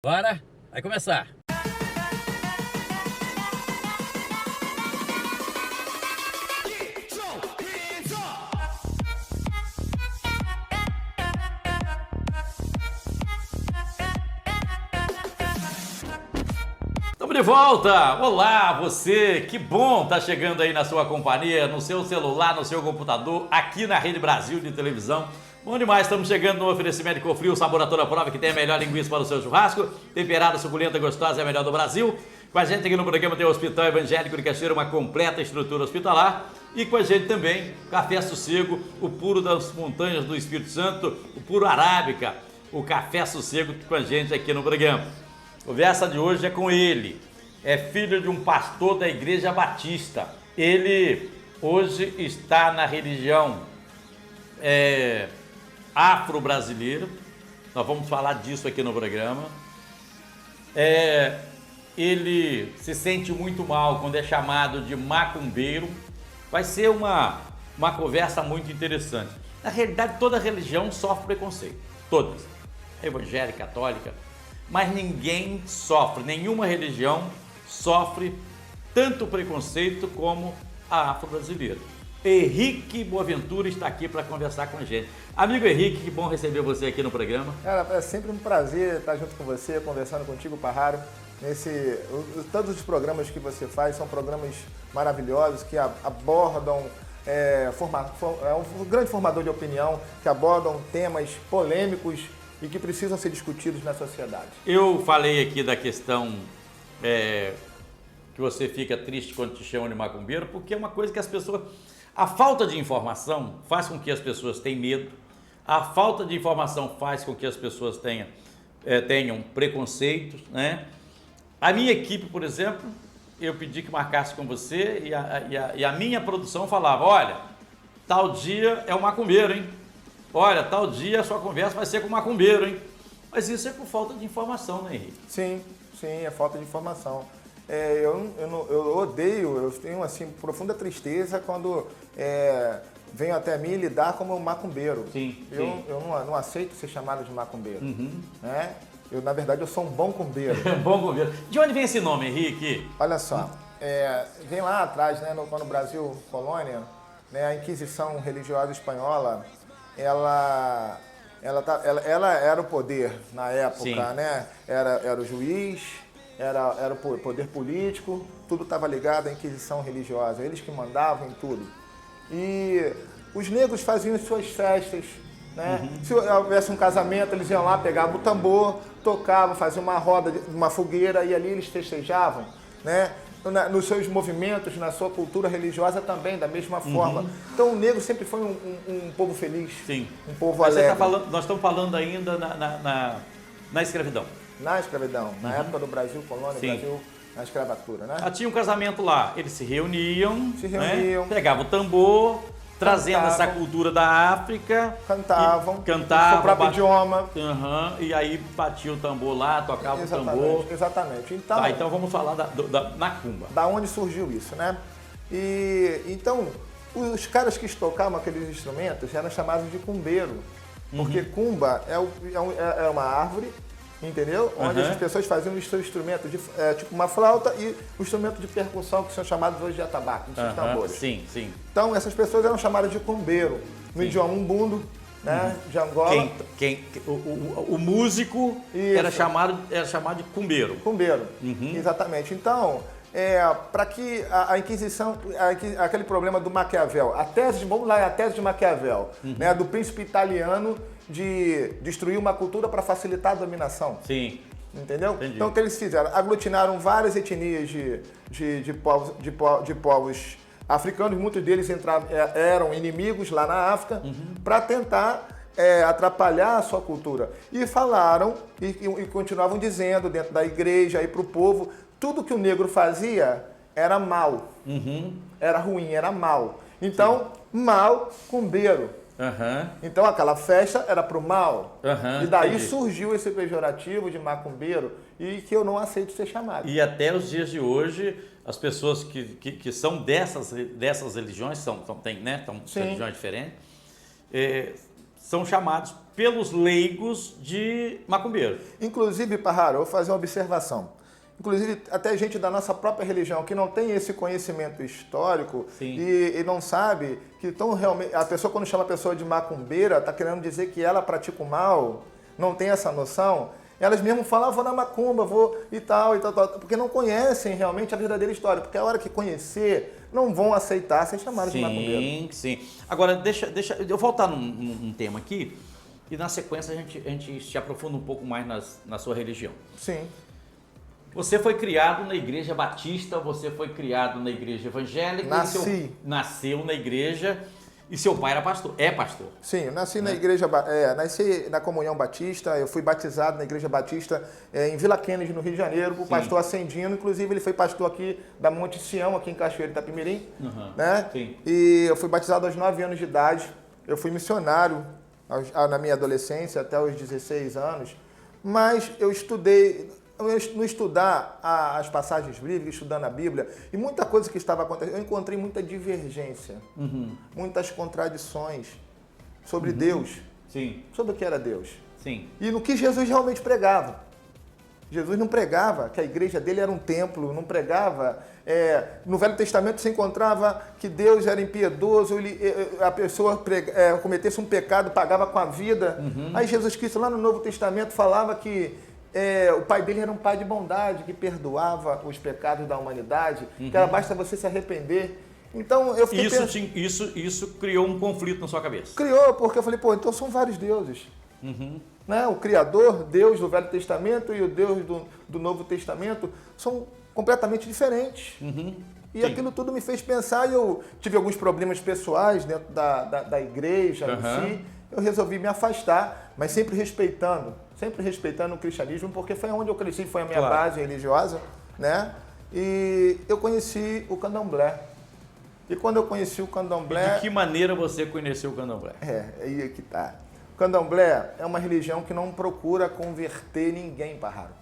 Bora, vai começar. Estamos de volta! Olá, você! Que bom estar chegando aí na sua companhia, no seu celular, no seu computador, aqui na Rede Brasil de televisão. Bom demais, estamos chegando no oferecimento de Cofrio, sabor a toda prova, que tem a melhor linguiça para o seu churrasco, temperada, suculenta, gostosa, é a melhor do Brasil. Com a gente aqui no programa tem o Hospital Evangélico de Cachoeira, uma completa estrutura hospitalar. E com a gente também, Café Sossego, o puro das montanhas do Espírito Santo, o puro arábica, o Café Sossego com a gente aqui no programa. O verso de hoje é com ele, é filho de um pastor da Igreja Batista. Ele hoje está na religião afro-brasileira, nós vamos falar disso aqui no programa. Ele se sente muito mal quando é chamado de macumbeiro. Vai ser uma conversa muito interessante. Na realidade, toda religião sofre preconceito, todas, evangélica, católica, mas ninguém sofre, nenhuma religião sofre tanto preconceito como a afro-brasileira. Henrique Boaventura está aqui para conversar com a gente. Amigo Henrique, que bom receber você aqui no programa. Cara, é sempre um prazer estar junto com você, conversando contigo, Parraro. Todos os programas que você faz são programas maravilhosos que abordam, é um grande formador de opinião, que abordam temas polêmicos e que precisam ser discutidos na sociedade. Eu falei aqui da questão que você fica triste quando te chamam de macumbeiro, porque é uma coisa que as pessoas... A falta de informação faz com que as pessoas tenham medo, a falta de informação faz com que as pessoas tenham preconceitos, né? A minha equipe, por exemplo, eu pedi que marcasse com você e a minha produção falava, olha, tal dia é o macumbeiro, hein? Olha, tal dia a sua conversa vai ser com o macumbeiro, hein? Mas isso é por falta de informação, né, Henrique? Sim, é falta de informação. Eu odeio, eu tenho assim eu tristeza quando venho até mim lidar como um macumbeiro. Sim. Eu não aceito ser chamado de macumbeiro. Né? Na verdade, eu sou um bom cumbeiro. Bom cumbeiro. De onde vem esse nome, Henrique? Olha só, vem lá atrás, né, quando o Brasil colônia, né, a Inquisição religiosa espanhola, ela era o poder na época, né? Era o juiz, era o poder político, tudo estava ligado à Inquisição religiosa, eles que mandavam em tudo. E os negros faziam suas festas, né? Se houvesse um casamento, eles iam lá, pegavam o tambor, tocavam, faziam uma roda, uma fogueira e ali eles festejavam, né? Nos seus movimentos, na sua cultura religiosa também, da mesma forma. Então o negro sempre foi um povo feliz, um povo alegre. Nós estamos falando ainda na escravidão. Na escravidão, na época do Brasil, colônia, Brasil, na escravatura, né? Tinha um casamento lá, eles se reuniam, né? Pegavam o tambor, trazendo essa cultura da África. Cantavam, seu próprio idioma. E aí batia o tambor lá, tocava o tambor. Exatamente. Então vamos falar da macumba. Da onde surgiu isso, né? Então, os caras que tocavam aqueles instrumentos eram chamados de cumbeiro. Porque cumba é uma árvore, entendeu? Onde as pessoas faziam os seus instrumentos, tipo uma flauta e o instrumento de percussão, que são chamados hoje de atabaque, os seus tambores. Sim. Então, essas pessoas eram chamadas de cumbeiro, no idioma umbundo, né, de Angola. O músico era chamado de cumbeiro. Cumbeiro, exatamente. Então, para que a Inquisição, aquele problema do Maquiavel, vamos lá, a tese de Maquiavel, né, do príncipe italiano de destruir uma cultura para facilitar a dominação. Sim. Entendeu? Entendi. Então o que eles fizeram? Aglutinaram várias etnias de povos africanos, muitos deles eram inimigos lá na África, para tentar atrapalhar a sua cultura. E falaram, e continuavam dizendo dentro da igreja e para o povo, tudo que o negro fazia era mal, era ruim, era mal. Então, mal, cumbeiro. Então aquela festa era pro mal. E daí surgiu esse pejorativo de macumbeiro e que eu não aceito ser chamado. E até os dias de hoje, as pessoas que são dessas religiões, tem religiões diferentes, são chamados pelos leigos de macumbeiro. Inclusive, Parraro, eu vou fazer uma observação. Inclusive, até gente da nossa própria religião que não tem esse conhecimento histórico e não sabe que realmente, a pessoa, quando chama a pessoa de macumbeira, está querendo dizer que ela pratica o mal, não tem essa noção. Elas mesmo falam, vou na macumba, vou e tal, porque não conhecem realmente a verdadeira história. Porque a hora que conhecer, não vão aceitar ser chamados de macumbeiro. Sim, sim. Agora, deixa eu voltar num tema aqui, e na sequência a gente se aprofunda um pouco mais na sua religião. Sim. Você foi criado na igreja batista, você foi criado na igreja evangélica. Nasceu na igreja e seu pai era pastor, é pastor. Sim, eu nasci na igreja, nasci na comunhão batista, eu fui batizado na igreja batista em Vila Kennedy, no Rio de Janeiro, o pastor Ascendino, inclusive ele foi pastor aqui da Monte Sião, aqui em Cachoeiro de Itapemirim, né? Sim. E eu fui batizado aos 9 anos de idade, eu fui missionário na minha adolescência até os 16 anos, mas eu estudei... No estudar as passagens bíblicas, estudando a Bíblia, e muita coisa que estava acontecendo, eu encontrei muita divergência, muitas contradições sobre Deus, sobre o que era Deus. Sim. E no que Jesus realmente pregava. Jesus não pregava que a igreja dele era um templo, não pregava... no Velho Testamento se encontrava que Deus era impiedoso, a pessoa cometesse um pecado, pagava com a vida. Aí Jesus Cristo, lá no Novo Testamento, falava que o pai dele era um pai de bondade, que perdoava os pecados da humanidade, que era basta você se arrepender. Então eu fiquei isso criou um conflito na sua cabeça? Criou, porque eu falei, então são vários deuses. Né? O Criador, Deus do Velho Testamento e o Deus do Novo Testamento são completamente diferentes. E aquilo tudo me fez pensar, e eu tive alguns problemas pessoais dentro da igreja em si. Eu resolvi me afastar, mas sempre respeitando o cristianismo, porque foi onde eu cresci, foi a minha base religiosa, né? E eu conheci o candomblé. E quando eu conheci o candomblé... E de que maneira você conheceu o candomblé? Aí é que tá. O candomblé é uma religião que não procura converter ninguém, Parraro.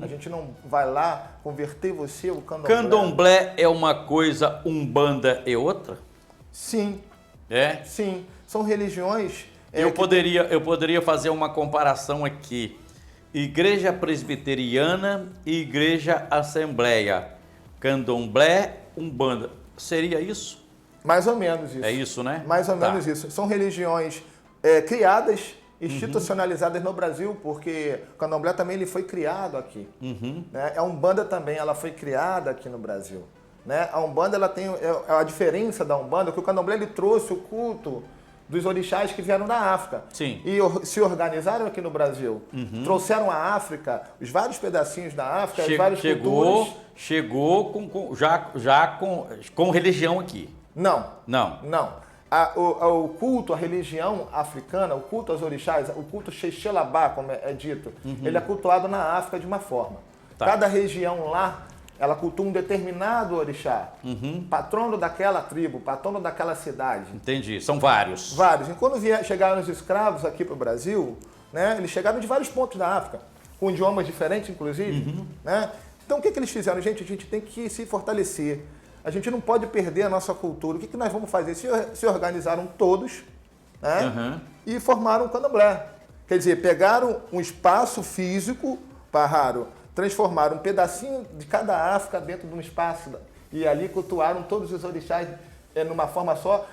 A gente não vai lá converter você, o candomblé. Candomblé é uma coisa, umbanda é outra? Sim. É? Sim. São religiões... Eu poderia fazer uma comparação aqui. Igreja Presbiteriana e Igreja Assembleia. Candomblé, umbanda. Seria isso? Mais ou menos isso. É isso, né? Mais ou menos isso. São religiões criadas, institucionalizadas no Brasil, porque o candomblé também ele foi criado aqui. Né? A umbanda também ela foi criada aqui no Brasil. Né? A umbanda ela tem a diferença da umbanda, que o candomblé ele trouxe o culto dos orixás que vieram da África. Sim. E se organizaram aqui no Brasil. Trouxeram a África, os vários pedacinhos da África, as várias culturas. Chegou já com religião aqui. Não. Não. Não. O culto, a religião africana, o culto aos orixás, o culto Xexelabá, como é dito, ele é cultuado na África de uma forma. Cada região lá, ela cultua um determinado orixá, patrono daquela tribo, patrono daquela cidade. Entendi, são vários. Vários. E quando chegaram os escravos aqui para o Brasil, né, eles chegaram de vários pontos da África, com idiomas diferentes, inclusive. Né? Então, o que eles fizeram? Gente, a gente tem que se fortalecer. A gente não pode perder a nossa cultura. O que nós vamos fazer? Se organizaram todos, né, e formaram um candomblé. Quer dizer, pegaram um espaço físico, Parraro, transformaram um pedacinho de cada África dentro de um espaço e ali cultuaram todos os orixás numa forma só,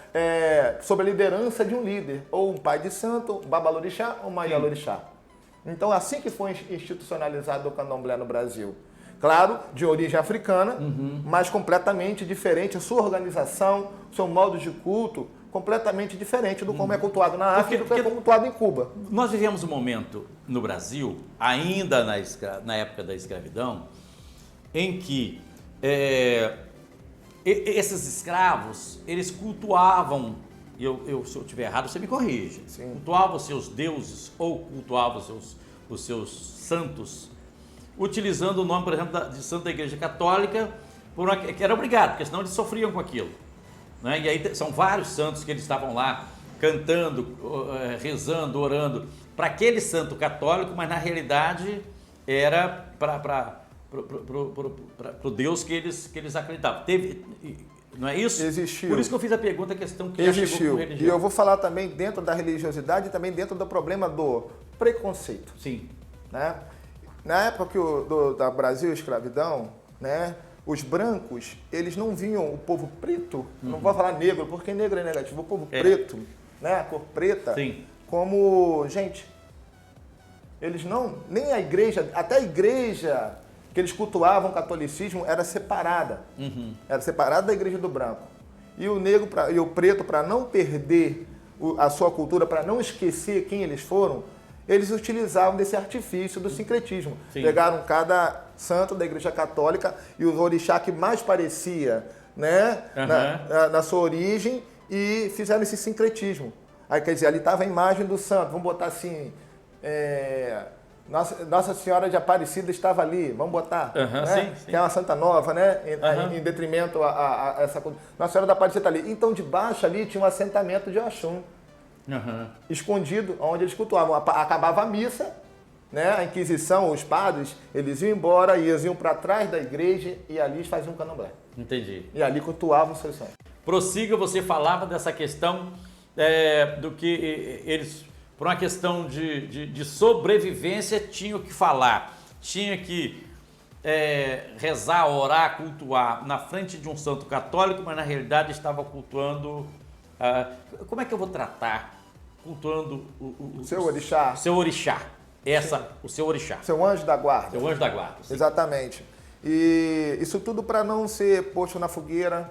sob a liderança de um líder, ou um pai de santo, um babalorixá ou um maialorixá. Então, assim que foi institucionalizado o candomblé no Brasil. Claro, de origem africana, mas completamente diferente. A sua organização, o seu modo de culto, completamente diferente do como é cultuado na África e do que é cultuado em Cuba. Nós vivemos um momento no Brasil, ainda na época da escravidão, em que esses escravos, eles cultuavam, se eu estiver errado, você me corrige, cultuavam seus deuses ou cultuavam os seus santos, utilizando o nome, por exemplo, de Santa Igreja Católica, que era obrigado, porque senão eles sofriam com aquilo. Né? E aí são vários santos que eles estavam lá cantando, rezando, orando para aquele santo católico, mas na realidade era para o Deus que eles acreditavam. Não é isso? Existiu. Por isso que eu fiz a pergunta, a questão que já chegou Existiu. com E religião. eu vou falar também dentro da religiosidade e também dentro do problema do preconceito. Sim. Né? Na época da Brasil escravidão, né, os brancos, eles não viam o povo preto, não vou falar negro, porque negro é negativo, o povo preto, né, a cor preta, Sim. como gente. Eles não, nem a igreja, até a igreja que eles cultuavam o catolicismo era separada. Era separada da igreja do branco. E o negro e o preto, para não perder a sua cultura, para não esquecer quem eles foram, eles utilizavam desse artifício do sincretismo. Sim. Pegaram cada santo da igreja católica e o orixá que mais parecia, né, na sua origem, e fizeram esse sincretismo. Aí, quer dizer, ali estava a imagem do santo, vamos botar assim, Nossa Senhora de Aparecida estava ali, vamos botar, né? Sim. Que é uma santa nova, né? Em detrimento a essa coisa. Nossa Senhora da Aparecida está ali. Então, debaixo ali tinha um assentamento de Oxum, escondido, onde eles cultuavam. Acabava a missa, né? A Inquisição, os padres, eles iam embora, eles iam para trás da igreja e ali eles faziam um candomblé. Entendi. E ali cultuavam os seus santos. Prossiga, você falava dessa questão do que eles, por uma questão de sobrevivência, tinham que falar, tinha que rezar, orar, cultuar na frente de um santo católico, mas na realidade estava cultuando, como é que eu vou tratar? Cultuando o seu orixá. Seu orixá. O seu orixá. Seu anjo da guarda. Seu anjo da guarda. Sim. Exatamente. E isso tudo para não ser posto na fogueira,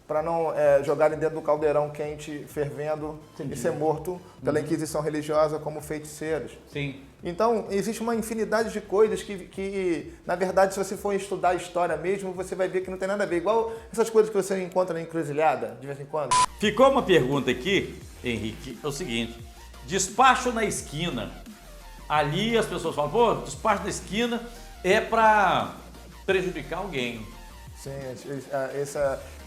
para não jogarem dentro do caldeirão quente, fervendo, e ser morto pela Inquisição religiosa como feiticeiros. Sim. Então, existe uma infinidade de coisas que, na verdade, se você for estudar a história mesmo, você vai ver que não tem nada a ver. Igual essas coisas que você encontra na encruzilhada, de vez em quando. Ficou uma pergunta aqui, Henrique, é o seguinte: despacho na esquina. Ali as pessoas falam, pô, despacho na esquina é para prejudicar alguém. Sim,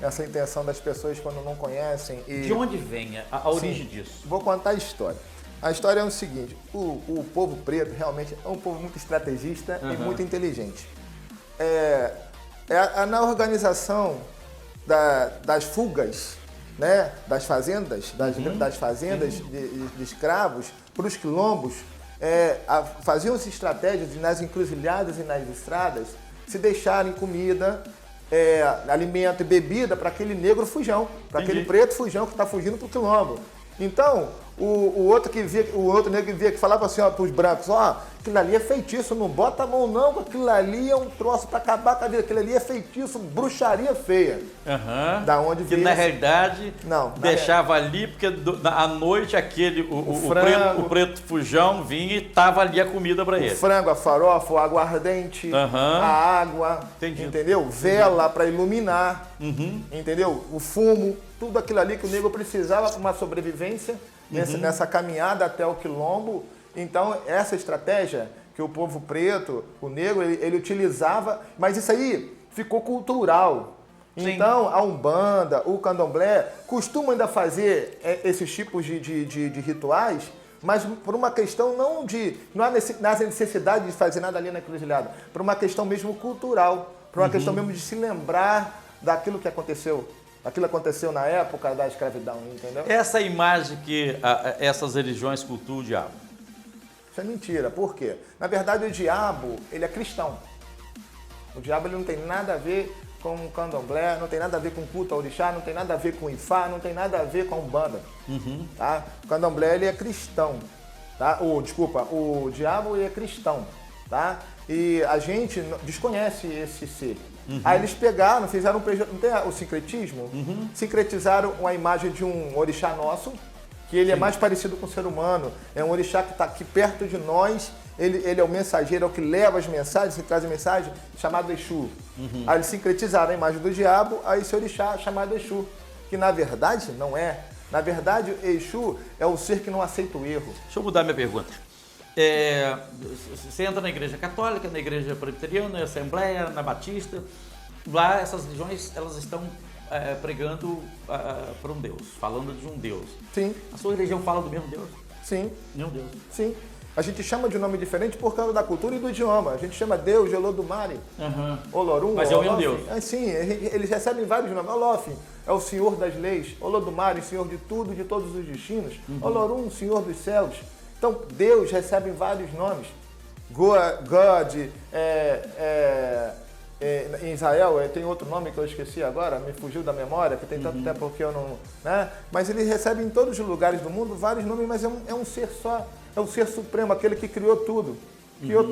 essa intenção das pessoas quando não conhecem. E... De onde vem a origem disso? Vou contar a história. A história é o seguinte: o povo preto realmente é um povo muito estrategista e muito inteligente. Na organização das fugas, né, das fazendas, das fazendas de escravos para os quilombos, faziam-se estratégias nas encruzilhadas e nas estradas se deixarem comida, alimento e bebida para aquele negro fujão, para aquele preto fujão que está fugindo para o quilombo. Então, o outro negro que via que falava assim para os brancos, aquilo ali é feitiço, não bota a mão não, aquilo ali é um troço para acabar com a vida, aquilo ali é feitiço, bruxaria feia. Da onde que na realidade não, deixava ali, porque à noite o preto fujão vinha e tava ali a comida para ele. O frango, a farofa, o aguardente, a água, entendeu? Vela para iluminar, entendeu? O fumo, tudo aquilo ali que o negro precisava para uma sobrevivência nessa caminhada até o quilombo. Então, essa estratégia que o povo preto, o negro, ele utilizava, mas isso aí ficou cultural. Sim. Então, a Umbanda, o Candomblé, costumam ainda fazer esses tipos de rituais, mas por uma questão não há necessidade de fazer nada ali na encruzilhada, por uma questão mesmo cultural, por uma questão mesmo de se lembrar daquilo que aconteceu. Aquilo aconteceu na época da escravidão, entendeu? Essa imagem que essas religiões cultuam o diabo. Isso é mentira. Por quê? Na verdade, o diabo, ele é cristão. O diabo ele não tem nada a ver com o candomblé, não tem nada a ver com culto ao orixá, não tem nada a ver com ifá, não tem nada a ver com a umbanda. Tá? O candomblé, ele é cristão. Tá? O diabo, ele é cristão. Tá? E a gente desconhece esse ser. Aí eles pegaram, fizeram não tem o sincretismo? Sincretizaram uma imagem de um orixá nosso, que ele é mais parecido com o ser humano. É um orixá que está aqui perto de nós, ele é o mensageiro, é o que leva as mensagens, que traz a mensagem, chamado Exu. Aí eles sincretizaram a imagem do diabo a esse orixá chamado Exu, que na verdade não é. Na verdade, Exu é o ser que não aceita o erro. Deixa eu mudar minha pergunta. Você entra na igreja católica, na igreja presbiteriana, na assembleia, na batista, lá essas religiões elas estão pregando para um Deus, falando de um Deus. Sim. A sua religião fala do mesmo Deus? Sim. Meu Deus. Sim. A gente chama de nome diferente por causa da cultura e do idioma. A gente chama Deus de Olodumare, Olorum, mas é o mesmo Deus. Sim, eles recebem vários nomes. Olof é o Senhor das leis, Olodumare, Senhor de tudo, de todos os destinos, Olorum, Senhor dos céus. Então, Deus recebe vários nomes. God, em Israel tem outro nome que eu esqueci agora, me fugiu da memória, que tem tanto tempo que eu não... Né? Mas ele recebe em todos os lugares do mundo vários nomes, mas é um ser só, é o ser supremo, aquele que criou tudo, criou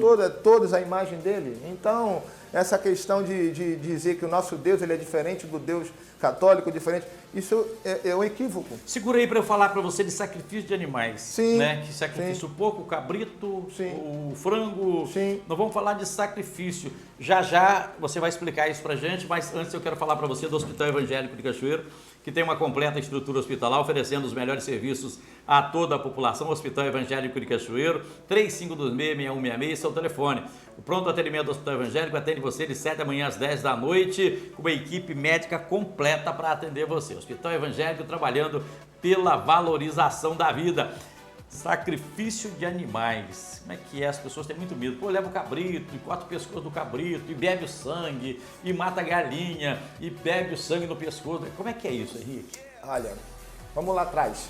todos a imagem dele. Então, essa questão de dizer que o nosso Deus ele é diferente do Deus católico, diferente, isso é um equívoco. Segura aí para eu falar para você de sacrifício de animais. Sim. Né? Que sacrifício o porco, o cabrito, o frango. Sim. Nós vamos falar de sacrifício. Já você vai explicar isso para a gente, mas antes eu quero falar para você do Hospital Evangélico de Cachoeiro, que tem uma completa estrutura hospitalar, oferecendo os melhores serviços a toda a população. Hospital Evangélico de Cachoeiro, 3526-6166, esse é o telefone. O pronto atendimento do Hospital Evangélico atende você de 7 da manhã às 10 da noite, com uma equipe médica completa para atender você. Hospital Evangélico trabalhando pela valorização da vida. Sacrifício de animais. Como é que é? As pessoas têm muito medo. Pô, leva o cabrito, e corta o pescoço do cabrito, e bebe o sangue, e mata a galinha, e bebe o sangue no pescoço. Como é que é isso, Henrique? Olha, vamos lá atrás.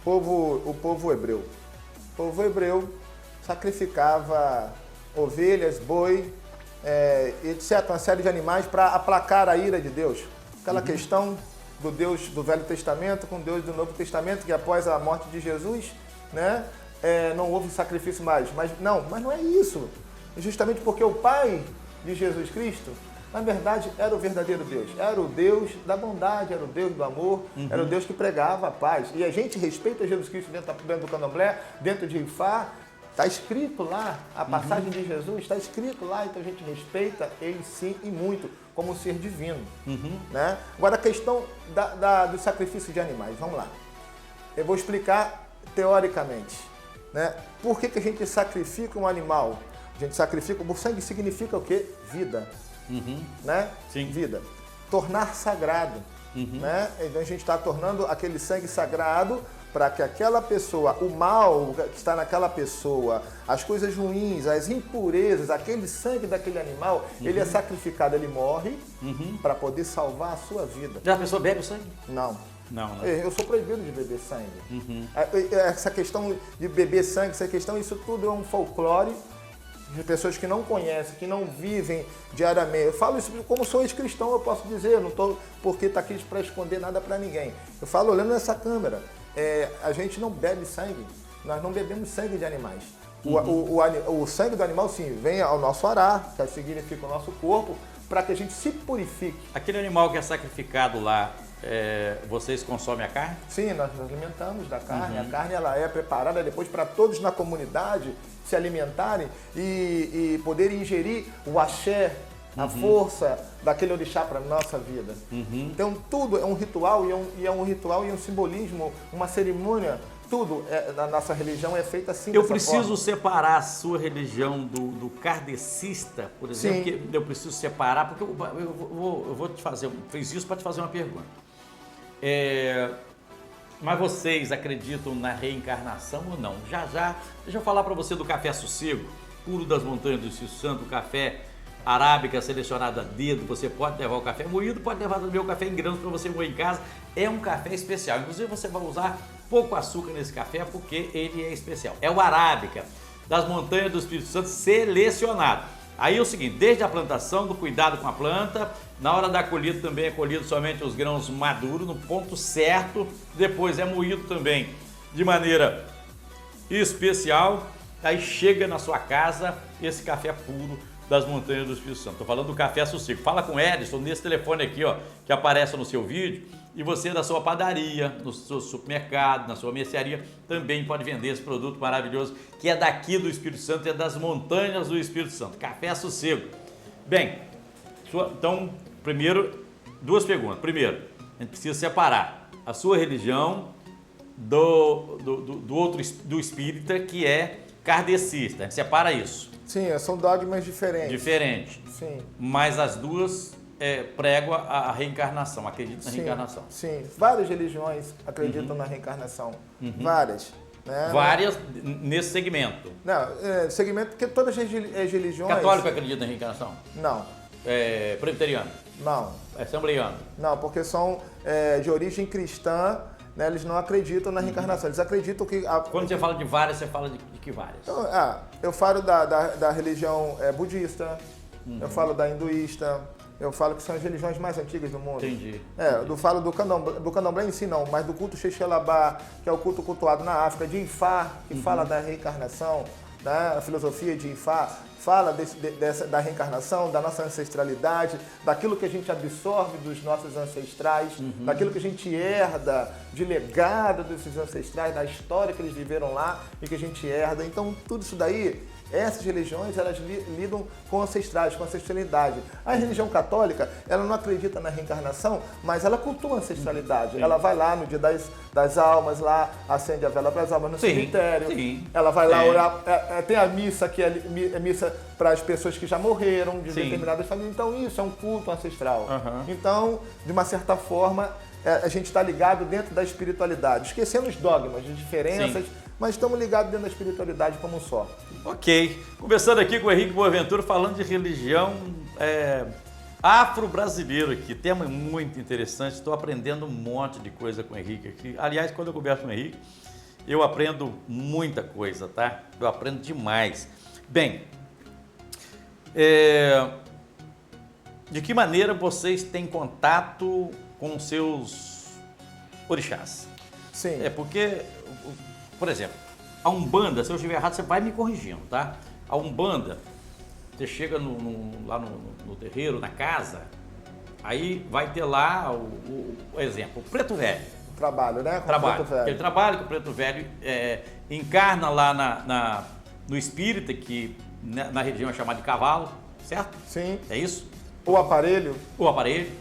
O povo hebreu. O povo hebreu sacrificava ovelhas, boi, etc., uma série de animais para aplacar a ira de Deus. Aquela questão do Deus do Velho Testamento com Deus do Novo Testamento, que após a morte de Jesus, né, não houve sacrifício mais. Mas não é isso. Justamente porque o Pai de Jesus Cristo, na verdade, era o verdadeiro Deus. Era o Deus da bondade, era o Deus do amor, era o Deus que pregava a paz. E a gente respeita Jesus Cristo dentro do candomblé, dentro de Ifá. Está escrito lá, a passagem de Jesus está escrito lá, então a gente respeita ele sim e muito, como um ser divino. Né? Agora a questão do sacrifício de animais, vamos lá. Eu vou explicar teoricamente. Né? Por que a gente sacrifica um animal? A gente sacrifica, o sangue significa o quê? Vida. Né? Sim. Vida. Tornar sagrado. Né? Então a gente está tornando aquele sangue sagrado para que aquela pessoa, o mal que está naquela pessoa, as coisas ruins, as impurezas, aquele sangue daquele animal, ele é sacrificado, ele morre para poder salvar a sua vida. Já a pessoa bebe o sangue? Não. Não, né? Eu sou proibido de beber sangue. Essa questão de beber sangue, isso tudo é um folclore de pessoas que não conhecem, que não vivem diariamente. Eu falo isso como sou ex-cristão, eu posso dizer, eu não estou porque está aqui para esconder nada para ninguém. Eu falo olhando nessa câmera. A gente não bebe sangue, nós não bebemos sangue de animais. O sangue do animal, sim, vem ao nosso ará, que significa o nosso corpo, para que a gente se purifique. Aquele animal que é sacrificado lá, vocês consomem a carne? Sim, nós nos alimentamos da carne. A carne ela é preparada depois para todos na comunidade se alimentarem e poderem ingerir o axé, a força daquele orixá para a nossa vida. Então tudo é um ritual e é um ritual e um simbolismo, uma cerimônia, tudo na nossa religião é feito assim. Eu preciso separar a sua religião do kardecista, por exemplo, que eu preciso separar, porque eu vou te fazer, fiz isso para te fazer uma pergunta. Mas vocês acreditam na reencarnação ou não? Já, deixa eu falar para você do café sossego, puro das montanhas do Espírito Santo, café arábica selecionada a dedo, você pode levar o café moído, pode levar também o café em grãos para você moer em casa, é um café especial, inclusive você vai usar pouco açúcar nesse café porque ele é especial, é o arábica das montanhas do Espírito Santo selecionado. Aí é o seguinte, desde a plantação, do cuidado com a planta, na hora da colheita também é colhido somente os grãos maduros, no ponto certo, depois é moído também de maneira especial, aí chega na sua casa esse café puro das montanhas do Espírito Santo. Estou falando do café sossego. Fala com o Edson nesse telefone aqui, ó, que aparece no seu vídeo, e você da sua padaria, no seu supermercado, na sua mercearia, também pode vender esse produto maravilhoso, que é daqui do Espírito Santo, é das montanhas do Espírito Santo. Café sossego. Bem, então, primeiro, duas perguntas. Primeiro, a gente precisa separar a sua religião do espírita, que é kardecista. A gente separa isso. Sim, são dogmas diferentes. Diferente. Sim. Mas as duas pregam a reencarnação, acreditam na reencarnação. Sim, várias religiões acreditam na reencarnação. Várias. Né? Várias nesse segmento. Não, segmento porque todas as religiões... Católico acredita em reencarnação? Não. Presbiteriano? Não. Assembleiano? Não, porque são de origem cristã, né? Eles não acreditam na reencarnação. Eles acreditam que... Quando você fala de várias, você fala de que várias? Então, eu falo da religião budista, eu falo da hinduísta, eu falo que são as religiões mais antigas do mundo. Entendi. Eu falo do candomblé em si não, mas do culto Xexelabá, que é o culto cultuado na África, de Ifá, que fala da reencarnação, né? A filosofia de Ifá fala da reencarnação, da nossa ancestralidade, daquilo que a gente absorve dos nossos ancestrais, daquilo que a gente herda de legado desses ancestrais, da história que eles viveram lá e que a gente herda. Então, tudo isso daí, essas religiões, elas lidam com ancestrais, com ancestralidade. A religião católica, ela não acredita na reencarnação, mas ela cultua a ancestralidade. Ela vai lá no dia das almas, lá acende a vela para as almas no cemitério. Ela vai lá orar. Tem a missa, que é missa para as pessoas que já morreram, de determinadas famílias. Então, isso é um culto ancestral. Então, de uma certa forma, a gente está ligado dentro da espiritualidade, esquecendo os dogmas, as diferenças, mas estamos ligados dentro da espiritualidade como um só. Ok. Conversando aqui com o Henrique Boaventura, falando de religião afro-brasileiro aqui. Tema muito interessante. Estou aprendendo um monte de coisa com o Henrique aqui. Aliás, quando eu converso com o Henrique, eu aprendo muita coisa, tá? Eu aprendo demais. Bem, de que maneira vocês têm contato com os seus orixás? Sim. Porque, por exemplo, a Umbanda, se eu estiver errado, você vai me corrigindo, tá? A Umbanda, você chega lá no terreiro, na casa, aí vai ter lá o exemplo, o Preto Velho. Trabalho, né? Com Trabalho. o Preto Velho. Aquele trabalho que o Preto Velho encarna lá no espírita, que na região é chamado de cavalo, certo? Sim. É isso? O aparelho. O aparelho,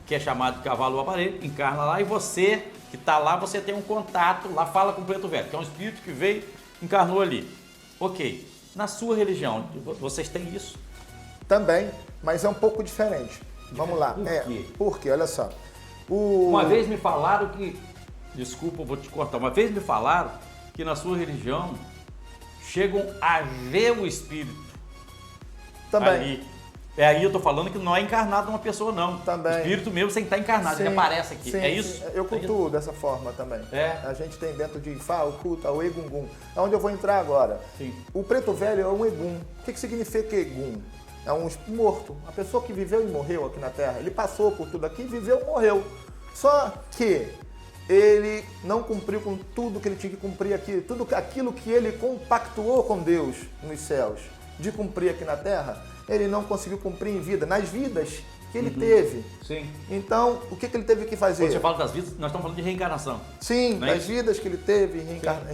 que é chamado de cavalo o aparelho, encarna lá e você que está lá, você tem um contato, lá fala com o Preto Velho, que é um espírito que veio, encarnou ali. Ok. Na sua religião, vocês têm isso? Também, mas é um pouco diferente. Vamos lá. Por quê? Porque, olha só. Uma vez me falaram que... Desculpa, eu vou te cortar. Uma vez me falaram que na sua religião chegam a ver o espírito. Também. Ali. Aí eu tô falando que não é encarnado uma pessoa, não. Também. O espírito mesmo sem estar encarnado, ele aparece aqui. Sim, é isso? Sim. Eu cultuo dessa forma também. É. A gente tem dentro de Ifá o culto ao Egungun. É onde eu vou entrar agora. Sim. O Preto Velho é um Egum. O que significa Egum? É um morto. A pessoa que viveu e morreu aqui na Terra. Ele passou por tudo aqui, viveu e morreu. Só que ele não cumpriu com tudo que ele tinha que cumprir aqui. Tudo aquilo que ele compactuou com Deus nos céus de cumprir aqui na Terra, ele não conseguiu cumprir em vida, nas vidas que ele teve. Sim. Então, o que ele teve que fazer? Quando você fala das vidas, nós estamos falando de reencarnação. Sim, das vidas que ele teve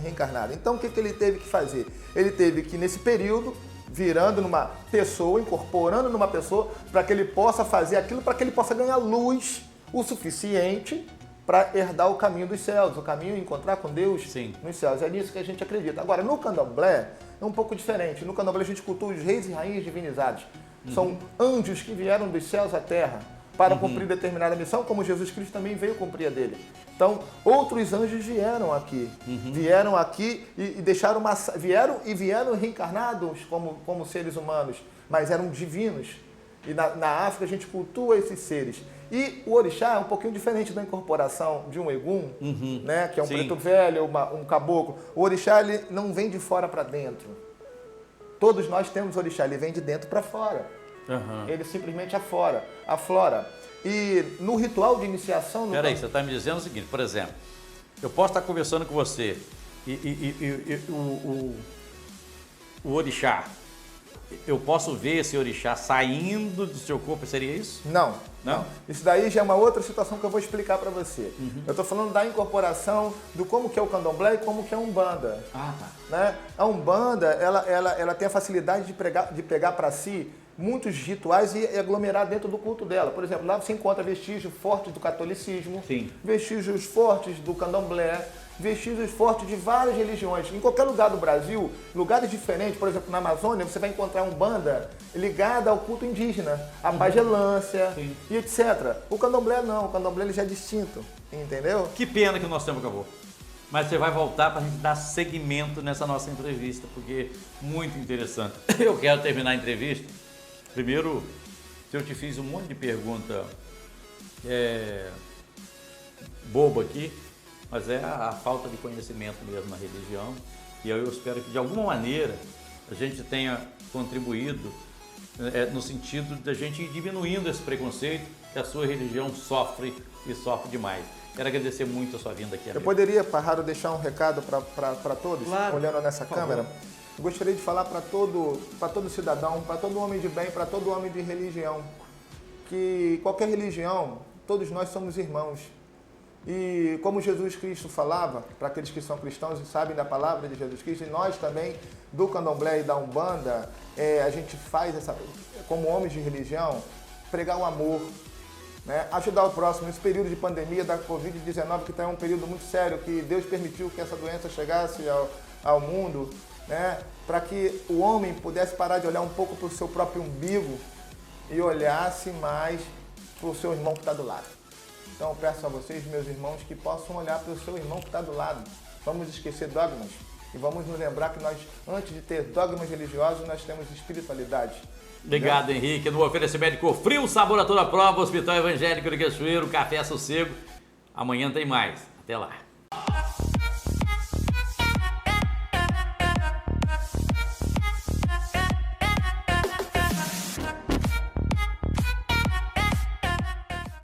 reencarnado. Então, o que ele teve que fazer? Ele teve que, nesse período, virando numa pessoa, incorporando numa pessoa, para que ele possa fazer aquilo, para que ele possa ganhar luz o suficiente para herdar o caminho dos céus, o caminho encontrar com Deus nos céus. É nisso que a gente acredita. Agora, no candomblé, é um pouco diferente. No candomblé a gente cultua os reis e rainhas divinizados. São anjos que vieram dos céus à terra para cumprir determinada missão, como Jesus Cristo também veio cumprir a dele. Então, outros anjos vieram aqui. Vieram aqui e deixaram vieram reencarnados como seres humanos, mas eram divinos. E na África a gente cultua esses seres. E o orixá é um pouquinho diferente da incorporação de um egum, né, que é um preto velho, um caboclo. O orixá ele não vem de fora para dentro. Todos nós temos orixá, ele vem de dentro para fora. Ele simplesmente aflora. E no ritual de iniciação... Peraí, você está me dizendo o seguinte, por exemplo, eu posso estar conversando com você e o orixá, eu posso ver esse orixá saindo do seu corpo, seria isso? Não. Não? Isso daí já é uma outra situação que eu vou explicar para você. Eu estou falando da incorporação, do como que é o candomblé e como que é a Umbanda. Né? A Umbanda, ela tem a facilidade de pegar para si muitos rituais e aglomerar dentro do culto dela. Por exemplo, lá você encontra vestígios fortes do catolicismo, vestígios fortes do candomblé, vestígios fortes de várias religiões. Em qualquer lugar do Brasil, lugares diferentes, por exemplo, na Amazônia, você vai encontrar Umbanda ligada ao culto indígena, à pagelância e etc. O candomblé não, o candomblé ele já é distinto, entendeu? Que pena que o nosso tempo acabou. mas você vai voltar para a gente dar seguimento nessa nossa entrevista, porque muito interessante. Eu quero terminar a entrevista. Primeiro, eu te fiz um monte de pergunta boba aqui, mas é a falta de conhecimento mesmo na religião. E eu espero que de alguma maneira a gente tenha contribuído no sentido da gente ir diminuindo esse preconceito que a sua religião sofre e sofre demais. Quero agradecer muito a sua vinda aqui. Eu poderia, Parrado, deixar um recado para todos, claro, olhando nessa câmera? Eu gostaria de falar para todo cidadão, para todo homem de bem, para todo homem de religião, que qualquer religião, todos nós somos irmãos. E como Jesus Cristo falava, para aqueles que são cristãos e sabem da palavra de Jesus Cristo, e nós também, do Candomblé e da Umbanda, a gente faz, como homens de religião, pregar o amor, né? Ajudar o próximo. Nesse período de pandemia da Covid-19, que está um período muito sério, que Deus permitiu que essa doença chegasse ao mundo, né? Para que o homem pudesse parar de olhar um pouco para o seu próprio umbigo e olhasse mais para o seu irmão que está do lado. Então eu peço a vocês, meus irmãos, que possam olhar para o seu irmão que está do lado. Vamos esquecer dogmas e vamos nos lembrar que nós, antes de ter dogmas religiosos, nós temos espiritualidade. Obrigado, Henrique. No oferecimento de Cofrio, sabor a toda prova, Hospital Evangélico de Cachoeiro, Café Sossego. Amanhã tem mais. Até lá.